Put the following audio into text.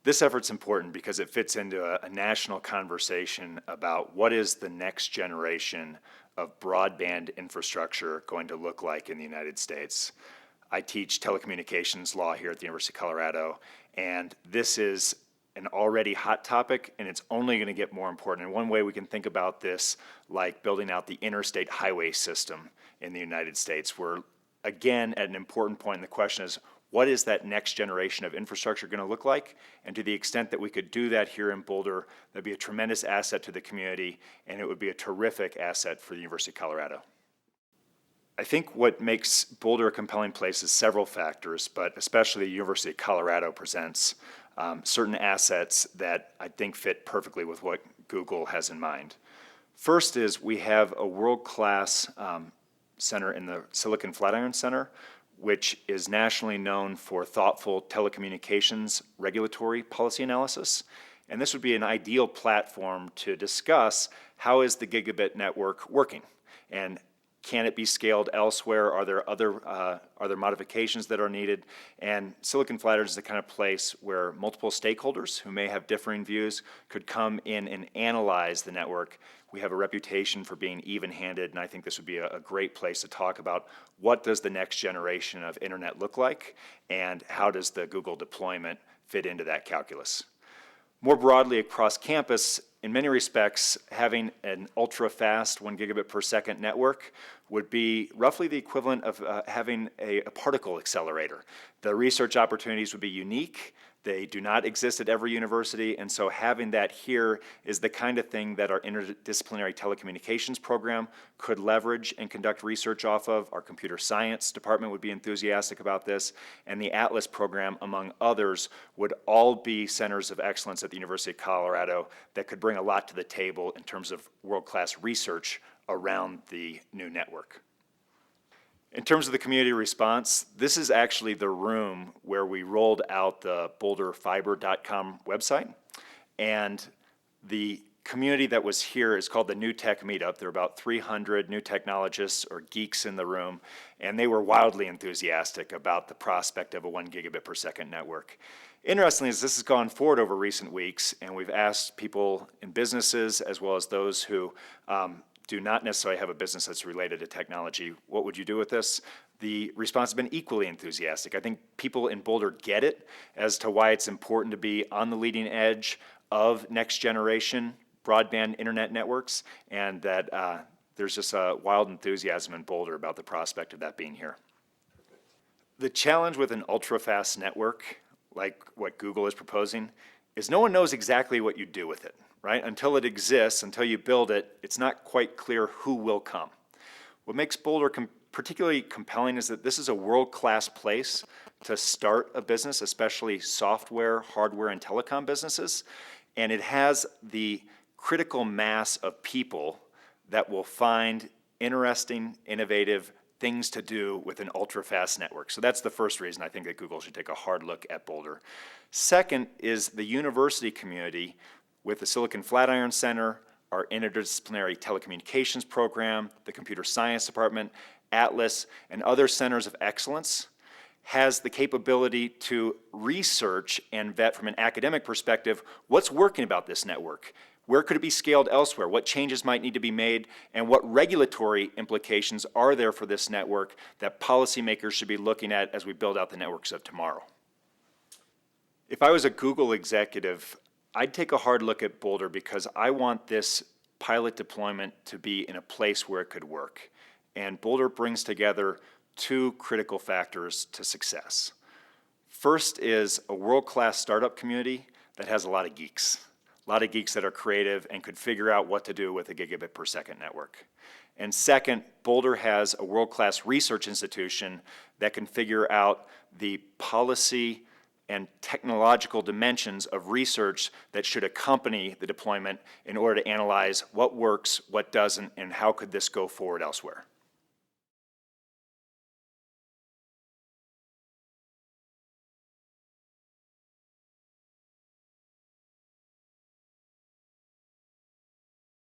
This effort's important because it fits into a national conversation about what is the next generation of broadband infrastructure going to look like in the United States. I teach telecommunications law here at the University of Colorado, and this is an already hot topic, and it's only going to get more important. And one way we can think about this, like building out the interstate highway system in the United States, we're again at an important point, and the question is, what is that next generation of infrastructure going to look like? And to the extent that we could do that here in Boulder, that'd be a tremendous asset to the community, and it would be a terrific asset for the University of Colorado. I think what makes Boulder a compelling place is several factors, but especially the University of Colorado presents certain assets that I think fit perfectly with what Google has in mind. First is we have a world-class center in the Silicon Flatiron Center, which is nationally known for thoughtful telecommunications regulatory policy analysis. And this would be an ideal platform to discuss how is the gigabit network working, and can it be scaled elsewhere? Are there other modifications that are needed? And Silicon Flatiron is the kind of place where multiple stakeholders who may have differing views could come in and analyze the network. We have a reputation for being even-handed, and I think this would be a great place to talk about what does the next generation of internet look like, and how does the Google deployment fit into that calculus. More broadly across campus, in many respects, having an ultra-fast 1 gigabit per second network would be roughly the equivalent of having a particle accelerator. The research opportunities would be unique. They do not exist at every university, and so having that here is the kind of thing that our interdisciplinary telecommunications program could leverage and conduct research off of. Our computer science department would be enthusiastic about this, and the Atlas program, among others, would all be centers of excellence at the University of Colorado that could bring a lot to the table in terms of world-class research around the new network. In terms of the community response, this is actually the room where we rolled out the boulderfiber.com website. And the community that was here is called the New Tech Meetup. There are about 300 new technologists or geeks in the room, and they were wildly enthusiastic about the prospect of a 1 gigabit per second network. Interestingly, as this has gone forward over recent weeks, and we've asked people in businesses as well as those who do not necessarily have a business that's related to technology, what would you do with this? The response has been equally enthusiastic. I think people in Boulder get it as to why it's important to be on the leading edge of next generation broadband internet networks, and that there's just a wild enthusiasm in Boulder about the prospect of that being here. The challenge with an ultra-fast network, like what Google is proposing, is no one knows exactly what you do with it. Right? Until it exists, until you build it, it's not quite clear who will come. What makes Boulder particularly compelling is that this is a world-class place to start a business, especially software, hardware, and telecom businesses, and it has the critical mass of people that will find interesting, innovative things to do with an ultra-fast network. So that's the first reason I think that Google should take a hard look at Boulder. Second is the university community with the Silicon Flatiron Center, our interdisciplinary telecommunications program, the computer science department, Atlas, and other centers of excellence, has the capability to research and vet from an academic perspective what's working about this network. Where could it be scaled elsewhere? What changes might need to be made? And what regulatory implications are there for this network that policymakers should be looking at as we build out the networks of tomorrow? If I was a Google executive, I'd take a hard look at Boulder because I want this pilot deployment to be in a place where it could work. And Boulder brings together two critical factors to success. First is a world-class startup community that has a lot of geeks that are creative and could figure out what to do with a gigabit per second network. And second, Boulder has a world-class research institution that can figure out the policy and technological dimensions of research that should accompany the deployment in order to analyze what works, what doesn't, and how could this go forward elsewhere.